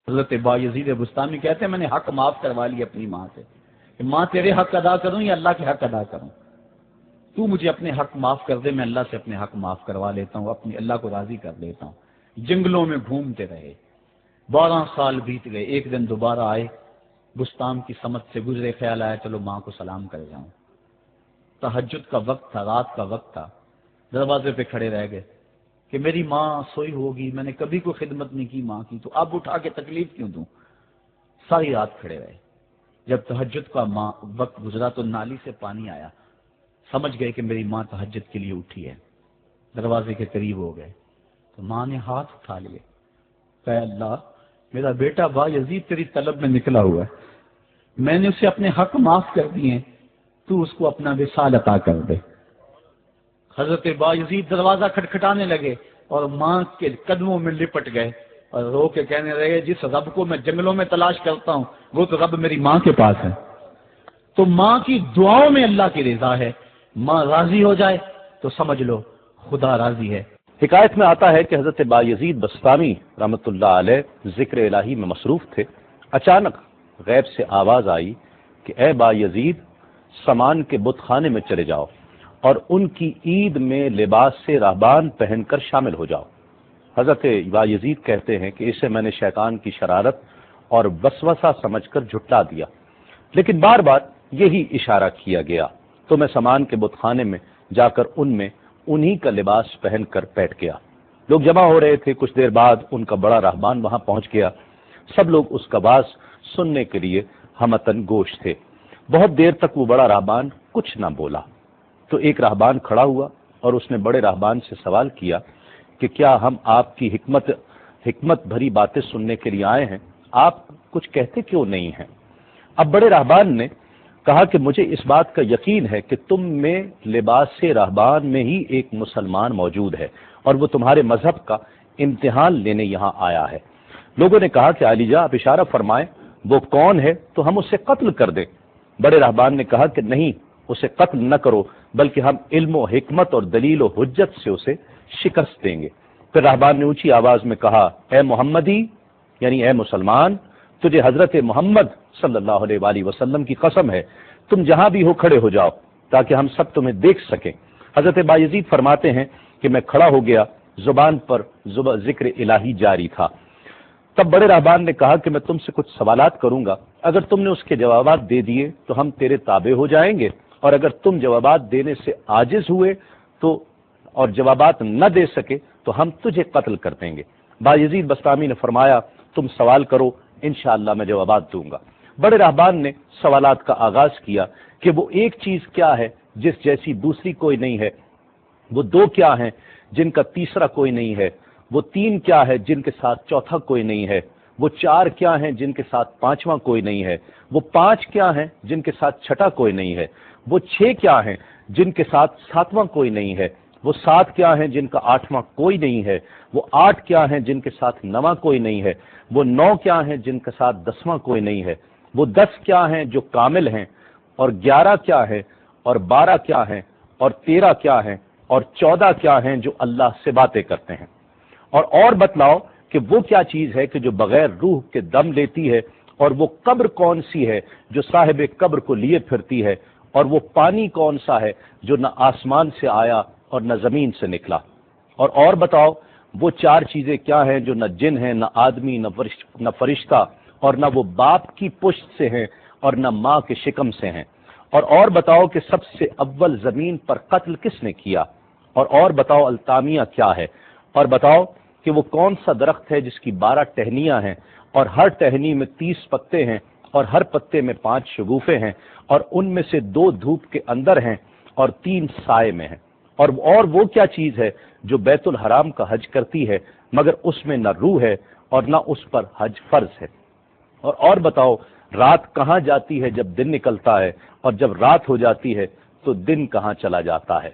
حضرت بایزید بستامی کہتے ہیں میں نے حق معاف کروا لیا اپنی ماں سے کہ ماں تیرے حق ادا کروں یا اللہ کے حق ادا کروں، تو مجھے اپنے حق معاف کر دے، میں اللہ سے اپنے حق معاف کروا لیتا ہوں، اپنی اللہ کو راضی کر لیتا ہوں۔ جنگلوں میں گھومتے رہے، 12 سال بیت گئے، ایک دن دوبارہ آئے، بستان کی سمت سے گزرے، خیال آیا چلو ماں کو سلام کر جاؤں۔ تہجد کا وقت تھا، رات کا وقت تھا، دروازے پہ کھڑے رہ گئے کہ میری ماں سوئی ہوگی، میں نے کبھی کوئی خدمت نہیں کی ماں کی، تو اب اٹھا کے تکلیف کیوں دوں؟ ساری رات کھڑے رہے۔ جب تہجد کا وقت گزرا تو نالی سے پانی آیا، سمجھ گئے کہ میری ماں تہجد کے لیے اٹھی ہے، دروازے کے قریب ہو گئے تو ماں نے ہاتھ اٹھا لیے، کہ اللہ میرا بیٹا بایزید تیری طلب میں نکلا ہوا ہے، میں نے اسے اپنے حق معاف کر دیے، تو اس کو اپنا وصال عطا کر دے۔ حضرت بایزید دروازہ کھٹکھٹانے لگے اور ماں کے قدموں میں لپٹ گئے اور رو کے کہنے لگے جس رب کو میں جنگلوں میں تلاش کرتا ہوں وہ تو رب میری ماں کے پاس ہے۔ تو ماں کی دعاؤں میں اللہ کی رضا ہے، ماں راضی ہو جائے تو سمجھ لو خدا راضی ہے۔ حکایت میں آتا ہے کہ حضرت بایزید بستامی رحمۃ اللہ علیہ ذکر الہی میں مصروف تھے، اچانک غیب سے آواز آئی کہ اے بایزید سامان کے بت خانے میں چلے جاؤ اور ان کی عید میں لباس سے راہبان پہن کر شامل ہو جاؤ۔ حضرت بایزید کہتے ہیں کہ اسے میں نے شیطان کی شرارت اور وسوسہ سمجھ کر جھٹلا دیا، لیکن بار بار یہی اشارہ کیا گیا تو میں سامان کے بت خانے میں جا کر انہی کا لباس پہن کر بیٹھ گیا۔ لوگ جمع ہو رہے تھے، کچھ دیر بعد ان کا بڑا راہبان وہاں پہنچ گیا، سب لوگ اس کا باز سننے کے لیے ہمتن گوش تھے۔ بہت دیر تک وہ بڑا راہبان کچھ نہ بولا تو ایک راہبان کھڑا ہوا اور اس نے بڑے راہبان سے سوال کیا کہ کیا ہم آپ کی حکمت بھری باتیں سننے کے لیے آئے ہیں، آپ کچھ کہتے کیوں نہیں ہیں؟ اب بڑے راہبان نے کہا کہ مجھے اس بات کا یقین ہے کہ تم میں لباس سے راہبان میں ہی ایک مسلمان موجود ہے اور وہ تمہارے مذہب کا امتحان لینے یہاں آیا ہے۔ لوگوں نے کہا کہ علی جاں آپ اشارہ فرمائیں، وہ کون ہے تو ہم اسے قتل کر دیں۔ بڑے راہبان نے کہا کہ نہیں، اسے قتل نہ کرو، بلکہ ہم علم و حکمت اور دلیل و حجت سے اسے شکست دیں گے۔ پھر راہبان نے اونچی آواز میں کہا اے محمدی، یعنی اے مسلمان، تجھے حضرت محمد صلی اللہ علیہ وآلہ وسلم کی قسم ہے، تم جہاں بھی ہو کھڑے ہو جاؤ تاکہ ہم سب تمہیں دیکھ سکیں۔ حضرت بایزید فرماتے ہیں کہ میں کھڑا ہو گیا، زبان پر ذکر الہی جاری تھا۔ تب بڑے راہبان نے کہا کہ میں تم سے کچھ سوالات کروں گا، اگر تم نے اس کے جوابات دے دیے تو ہم تیرے تابع ہو جائیں گے، اور اگر تم جوابات دینے سے عاجز ہوئے اور جوابات نہ دے سکے تو ہم تجھے قتل کر دیں گے۔ بایزید بستامی نے فرمایا تم سوال کرو، انشاءاللہ میں جوابات دوں گا۔ بڑے راہبان نے سوالات کا آغاز کیا کہ وہ ایک چیز کیا ہے جس جیسی دوسری کوئی نہیں ہے، وہ 2 کیا ہیں جن کا تیسرا کوئی نہیں ہے، وہ 3 کیا ہے جن کے ساتھ چوتھا کوئی نہیں ہے، وہ 4 کیا ہیں جن کے ساتھ 5واں کوئی نہیں ہے، وہ 5 کیا ہیں جن کے ساتھ 6واں کوئی نہیں ہے، وہ 6 کیا ہیں جن کے ساتھ 7واں کوئی نہیں ہے، وہ 7 کیا ہیں جن کا 8واں کوئی نہیں ہے، وہ 8 کیا ہیں جن کے ساتھ 9واں کوئی نہیں ہے، وہ 9 کیا ہیں جن کے ساتھ 10واں کوئی نہیں ہے، وہ 10 کیا ہیں جو کامل ہیں، اور 11 کیا ہے، اور 12 کیا ہیں، اور 13 کیا ہیں، اور 14 کیا ہیں جو اللہ سے باتیں کرتے ہیں۔ اور بتلاؤ کہ وہ کیا چیز ہے کہ جو بغیر روح کے دم لیتی ہے، اور وہ قبر کون سی ہے جو صاحب قبر کو لیے پھرتی ہے، اور وہ پانی کون سا ہے جو نہ آسمان سے آیا اور نہ زمین سے نکلا۔ اور بتاؤ وہ 4 چیزیں کیا ہیں جو نہ جن ہیں، نہ آدمی، نہ فرشتہ، اور نہ وہ باپ کی پشت سے ہیں اور نہ ماں کے شکم سے ہیں۔ اور بتاؤ کہ سب سے اول زمین پر قتل کس نے کیا، اور بتاؤ التامیہ کیا ہے، اور بتاؤ کہ وہ کون سا درخت ہے جس کی 12 ٹہنیاں ہیں اور ہر ٹہنی میں 30 پتے ہیں اور ہر پتے میں 5 شگوفے ہیں، اور ان میں سے 2 دھوپ کے اندر ہیں اور 3 سائے میں ہیں۔ اور وہ کیا چیز ہے جو بیت الحرام کا حج کرتی ہے مگر اس میں نہ روح ہے اور نہ اس پر حج فرض ہے۔ اور بتاؤ رات کہاں جاتی ہے جب دن نکلتا ہے، اور جب رات ہو جاتی ہے تو دن کہاں چلا جاتا ہے۔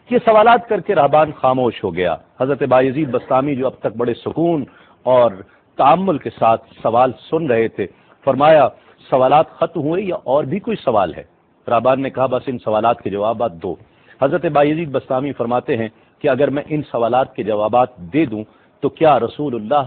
یہ سوالات کر کے راہبان خاموش ہو گیا۔ حضرت بایزید بستامی جو اب تک بڑے سکون اور تأمل کے ساتھ سوال سن رہے تھے، فرمایا سوالات ختم ہوئے یا اور بھی کوئی سوال ہے؟ راہبان نے کہا بس ان سوالات کے جوابات دو۔ حضرت بایزید بستامی فرماتے ہیں کہ اگر میں ان سوالات کے جوابات دے دوں تو کیا رسولullah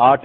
8